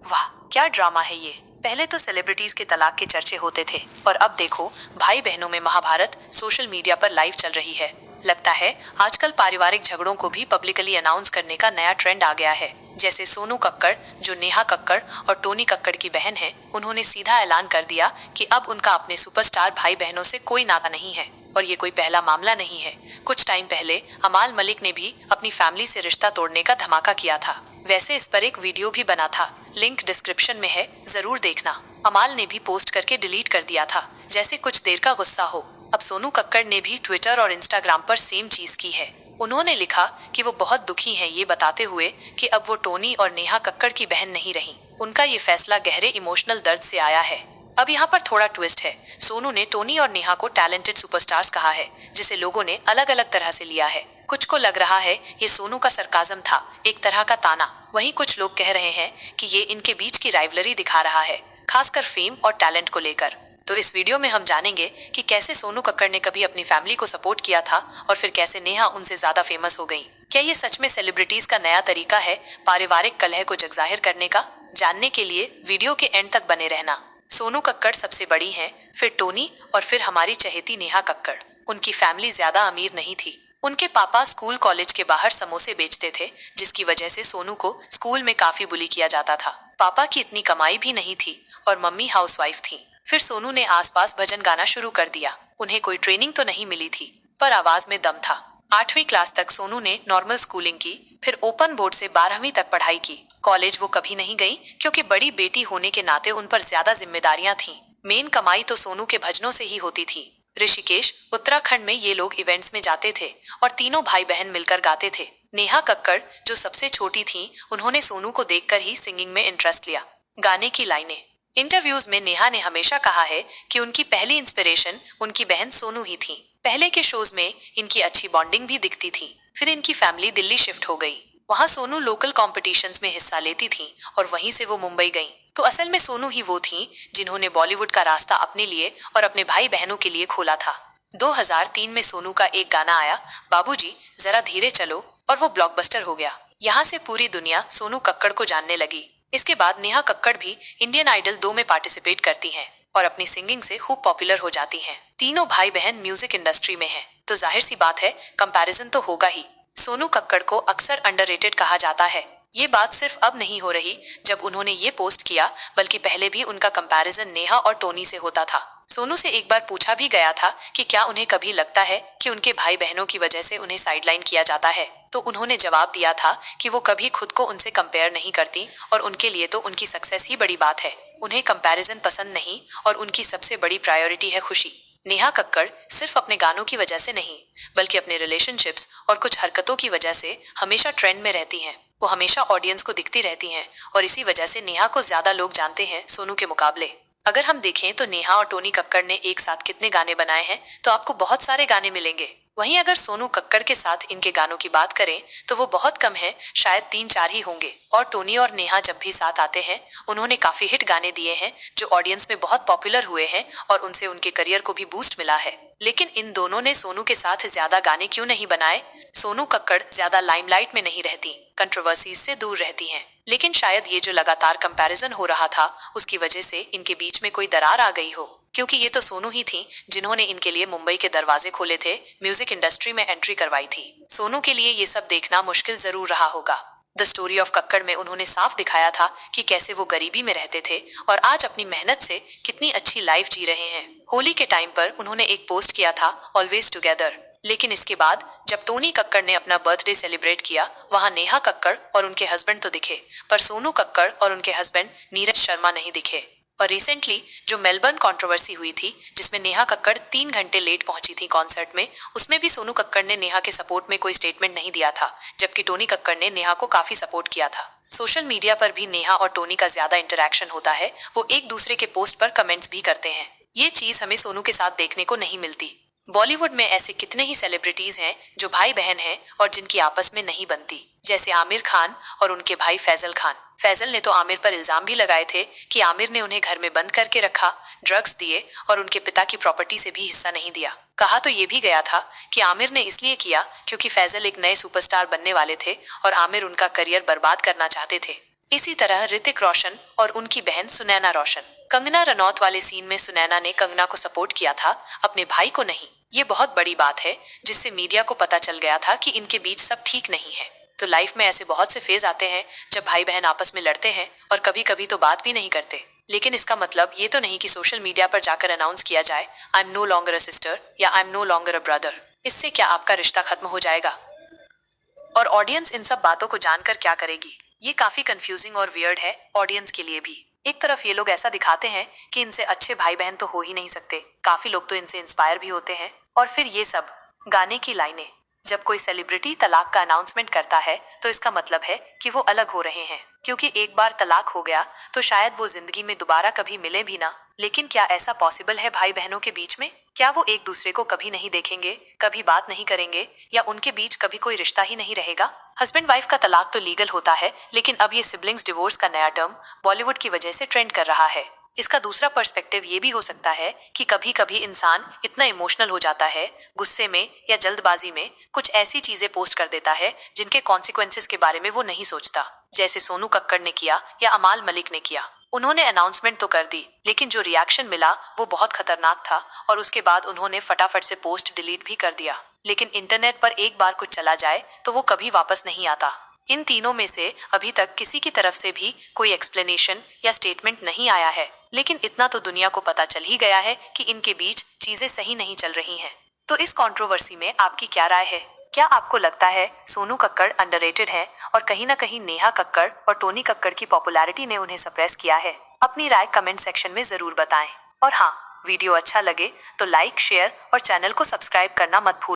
वाह, क्या ड्रामा है ये। पहले तो सेलिब्रिटीज के तलाक के चर्चे होते थे और अब देखो भाई बहनों में महाभारत सोशल मीडिया पर लाइव चल रही है। लगता है आजकल पारिवारिक झगड़ों को भी पब्लिकली अनाउंस करने का नया ट्रेंड आ गया है। जैसे सोनू कक्कड़, जो नेहा कक्कड़ और टोनी कक्कड़ की बहन है, उन्होंने सीधा ऐलान कर दिया कि अब उनका अपने सुपरस्टार भाई बहनों से कोई नाता नहीं है। और ये कोई पहला मामला नहीं है। कुछ टाइम पहले अमाल मलिक ने भी अपनी फैमिली से रिश्ता तोड़ने का धमाका किया था। वैसे इस पर एक वीडियो भी बना था, लिंक डिस्क्रिप्शन में है, जरूर देखना। अमाल ने भी पोस्ट करके डिलीट कर दिया था, जैसे कुछ देर का गुस्सा हो। अब सोनू कक्कड़ ने भी ट्विटर और इंस्टाग्राम पर सेम चीज की है। उन्होंने लिखा कि वो बहुत दुखी हैं, ये बताते हुए कि अब वो टोनी और नेहा कक्कड़ की बहन नहीं रही। उनका ये फैसला गहरे इमोशनल दर्द से आया है। अब यहाँ पर थोड़ा ट्विस्ट है। सोनू ने टोनी और नेहा को टैलेंटेड सुपरस्टार्स कहा है, जिसे लोगों ने अलग अलग तरह से लिया है। कुछ को लग रहा है ये सोनू का सरकाजम था, एक तरह का ताना। वहीं कुछ लोग कह रहे हैं कि ये इनके बीच की राइवलरी दिखा रहा है, खासकर फेम और टैलेंट को लेकर। तो इस वीडियो में हम जानेंगे कि कैसे सोनू कक्कड़ ने कभी अपनी फैमिली को सपोर्ट किया था और फिर कैसे नेहा उनसे ज्यादा फेमस हो गई। क्या ये सच में सेलिब्रिटीज का नया तरीका है पारिवारिक कलह को जगजाहिर करने का? जानने के लिए वीडियो के एंड तक बने रहना। सोनू कक्कड़ सबसे बड़ी हैं, फिर टोनी और फिर हमारी चहेती नेहा कक्कड़। उनकी फैमिली ज्यादा अमीर नहीं थी। उनके पापा स्कूल कॉलेज के बाहर समोसे बेचते थे, जिसकी वजह से सोनू को स्कूल में काफी बुली किया जाता था। पापा की इतनी कमाई भी नहीं थी और मम्मी हाउसवाइफ थी। फिर सोनू ने आसपास भजन गाना शुरू कर दिया। उन्हें कोई ट्रेनिंग तो नहीं मिली थी, पर आवाज में दम था। 8वीं क्लास तक सोनू ने नॉर्मल स्कूलिंग की, फिर ओपन बोर्ड से 12वीं तक पढ़ाई की। कॉलेज वो कभी नहीं गई, क्योंकि बड़ी बेटी होने के नाते उन पर ज्यादा जिम्मेदारियां थीं। मेन कमाई तो सोनू के भजनों से ही होती थी। ऋषिकेश, उत्तराखंड में ये लोग इवेंट्स में जाते थे और तीनों भाई बहन मिलकर गाते थे। नेहा कक्कड़, जो सबसे छोटी थी, उन्होंने सोनू को देखकर ही सिंगिंग में इंटरेस्ट लिया। गाने की लाइनें। इंटरव्यूज में नेहा ने हमेशा कहा है कि उनकी पहली इंस्पिरेशन उनकी बहन सोनू ही थी। पहले के शोज में इनकी अच्छी बॉन्डिंग भी दिखती थी। फिर इनकी फैमिली दिल्ली शिफ्ट हो गई। वहाँ सोनू लोकल कॉम्पिटिशन्स में हिस्सा लेती थी और वहीं से वो मुंबई गई। तो असल में सोनू ही वो थी जिन्होंने बॉलीवुड का रास्ता अपने लिए और अपने भाई बहनों के लिए खोला था। 2003 में सोनू का एक गाना आया, बाबूजी जरा धीरे चलो, और वो ब्लॉकबस्टर हो गया। यहाँ से पूरी दुनिया सोनू कक्कड़ को जानने लगी। इसके बाद नेहा कक्कड़ भी इंडियन आइडल 2 में पार्टिसिपेट करती हैं और अपनी सिंगिंग से खूब पॉपुलर हो जाती हैं। तीनों भाई बहन म्यूजिक इंडस्ट्री में हैं, तो जाहिर सी बात है कंपैरिजन तो होगा ही। सोनू कक्कड़ को अक्सर अंडररेटेड कहा जाता है। ये बात सिर्फ अब नहीं हो रही जब उन्होंने ये पोस्ट किया, बल्कि पहले भी उनका कंपैरिजन नेहा और टोनी से होता था। सोनू से एक बार पूछा भी गया था कि क्या उन्हें कभी लगता है कि उनके भाई बहनों की वजह से उन्हें साइडलाइन किया जाता है, तो उन्होंने जवाब दिया था कि वो कभी खुद को उनसे कंपेयर नहीं करती और उनके लिए तो उनकी सक्सेस ही बड़ी बात है। उन्हें कंपैरिजन पसंद नहीं और उनकी सबसे बड़ी प्रायोरिटी है खुशी। नेहा कक्कड़ सिर्फ अपने गानों की वजह से नहीं, बल्कि अपने रिलेशनशिप्स और कुछ हरकतों की वजह से हमेशा ट्रेंड में रहती हैं। वो हमेशा ऑडियंस को दिखती रहती हैं और इसी वजह से नेहा को ज्यादा लोग जानते हैं सोनू के मुकाबले। अगर हम देखें तो नेहा और टोनी कक्कड़ ने एक साथ कितने गाने बनाए हैं, तो आपको बहुत सारे गाने मिलेंगे। वहीं अगर सोनू कक्कड़ के साथ इनके गानों की बात करें तो वो बहुत कम है, शायद 3-4 ही होंगे। और टोनी और नेहा जब भी साथ आते हैं, उन्होंने काफी हिट गाने दिए हैं जो ऑडियंस में बहुत पॉपुलर हुए हैं और उनसे उनके करियर को भी बूस्ट मिला है। लेकिन इन दोनों ने सोनू के साथ ज्यादा गाने क्यों नहीं बनाए? सोनू कक्कड़ ज्यादा लाइमलाइट में नहीं रहती, कंट्रोवर्सीज से दूर रहती हैं। लेकिन शायद ये जो लगातार कंपैरिजन हो रहा था, उसकी वजह से इनके बीच में कोई दरार आ गई हो, क्योंकि ये तो सोनू ही थी जिन्होंने इनके लिए मुंबई के दरवाजे खोले थे, म्यूजिक इंडस्ट्री में एंट्री करवाई थी। सोनू के लिए ये सब देखना मुश्किल जरूर रहा होगा। द स्टोरी ऑफ कक्कड़ में उन्होंने साफ दिखाया था कि कैसे वो गरीबी में रहते थे और आज अपनी मेहनत से कितनी अच्छी लाइफ जी रहे हैं। होली के टाइम पर उन्होंने एक पोस्ट किया था, ऑलवेज टुगेदर। लेकिन इसके बाद जब टोनी कक्कड़ ने अपना बर्थडे सेलिब्रेट किया, वहाँ नेहा कक्कड़ और उनके हस्बैंड तो दिखे, पर सोनू कक्कड़ और उनके हस्बैंड नीरज शर्मा नहीं दिखे। और रिसेंटली जो मेलबर्न कंट्रोवर्सी हुई थी, जिसमें नेहा कक्कड़ 3 घंटे लेट पहुंची थी कॉन्सर्ट में, उसमें भी सोनू कक्कड़ ने नेहा के सपोर्ट में कोई स्टेटमेंट नहीं दिया था, जबकि टोनी कक्कड़ ने नेहा को काफी सपोर्ट किया था। सोशल मीडिया पर भी नेहा और टोनी का ज्यादा इंटरेक्शन होता है, वो एक दूसरे के पोस्ट पर कमेंट्स भी करते हैं। ये चीज हमें सोनू के साथ देखने को नहीं मिलती। बॉलीवुड में ऐसे कितने ही सेलिब्रिटीज हैं जो भाई बहन हैं और जिनकी आपस में नहीं बनती, जैसे आमिर खान और उनके भाई फैजल खान। फैजल ने तो आमिर पर इल्जाम भी लगाए थे कि आमिर ने उन्हें घर में बंद करके रखा, ड्रग्स दिए और उनके पिता की प्रॉपर्टी से भी हिस्सा नहीं दिया। कहा तो ये भी गया था कि आमिर ने इसलिए किया क्योंकि फैजल एक नए सुपरस्टार बनने वाले थे और आमिर उनका करियर बर्बाद करना चाहते थे। इसी तरह ऋतिक रोशन और उनकी बहन सुनैना रोशन। कंगना रनौत वाले सीन में सुनैना ने कंगना को सपोर्ट किया था, अपने भाई को नहीं। ये बहुत बड़ी बात है, जिससे मीडिया को पता चल गया था कि इनके बीच सब ठीक नहीं है। तो लाइफ में ऐसे बहुत से फेज आते हैं जब भाई बहन आपस में लड़ते हैं और कभी कभी तो बात भी नहीं करते। लेकिन इसका मतलब ये तो नहीं कि सोशल मीडिया पर जाकर अनाउंस किया जाए I am no longer a sister या I am no longer a brother. इससे क्या आपका रिश्ता खत्म हो जाएगा? और ऑडियंस इन सब बातों को जानकर क्या करेगी? ये काफी कंफ्यूजिंग और वियर्ड है ऑडियंस के लिए भी। एक तरफ ये लोग ऐसा दिखाते हैं कि इनसे अच्छे भाई बहन तो हो ही नहीं सकते, काफी लोग तो इनसे इंस्पायर भी होते हैं। और फिर ये सब गाने की लाइनें। जब कोई सेलिब्रिटी तलाक का अनाउंसमेंट करता है तो इसका मतलब है कि वो अलग हो रहे हैं, क्योंकि एक बार तलाक हो गया तो शायद वो जिंदगी में दोबारा कभी मिले भी ना। लेकिन क्या ऐसा पॉसिबल है भाई बहनों के बीच में? क्या वो एक दूसरे को कभी नहीं देखेंगे, कभी बात नहीं करेंगे, या उनके बीच कभी कोई रिश्ता ही नहीं रहेगा? हस्बैंड वाइफ का तलाक तो लीगल होता है, लेकिन अब ये सिबलिंग्स डिवोर्स का नया टर्म बॉलीवुड की वजह से ट्रेंड कर रहा है। इसका दूसरा पर्सपेक्टिव ये भी हो सकता है कि कभी कभी इंसान इतना इमोशनल हो जाता है, गुस्से में या जल्दबाजी में कुछ ऐसी चीजें पोस्ट कर देता है जिनके कॉन्सिक्वेंसेस के बारे में वो नहीं सोचता। जैसे सोनू कक्कड़ ने किया या अमाल मलिक ने किया। उन्होंने अनाउंसमेंट तो कर दी, लेकिन जो रिएक्शन मिला वो बहुत खतरनाक था और उसके बाद उन्होंने फटाफट से पोस्ट डिलीट भी कर दिया। लेकिन इंटरनेट पर एक बार कुछ चला जाए तो वो कभी वापस नहीं आता। इन तीनों में से अभी तक किसी की तरफ से भी कोई एक्सप्लेनेशन या स्टेटमेंट नहीं आया है, लेकिन इतना तो दुनिया को पता चल ही गया है कि इनके बीच चीजें सही नहीं चल रही हैं। तो इस कंट्रोवर्सी में आपकी क्या राय है? क्या आपको लगता है सोनू कक्कड़ अंडररेटेड है और कहीं ना कहीं नेहा कक्कड़ और टोनी कक्कड़ की पॉपुलैरिटी ने उन्हें सप्रेस किया है? अपनी राय कमेंट सेक्शन में जरूर बताएं। और हाँ, वीडियो अच्छा लगे तो लाइक, शेयर और चैनल को सब्सक्राइब करना मत भूलें।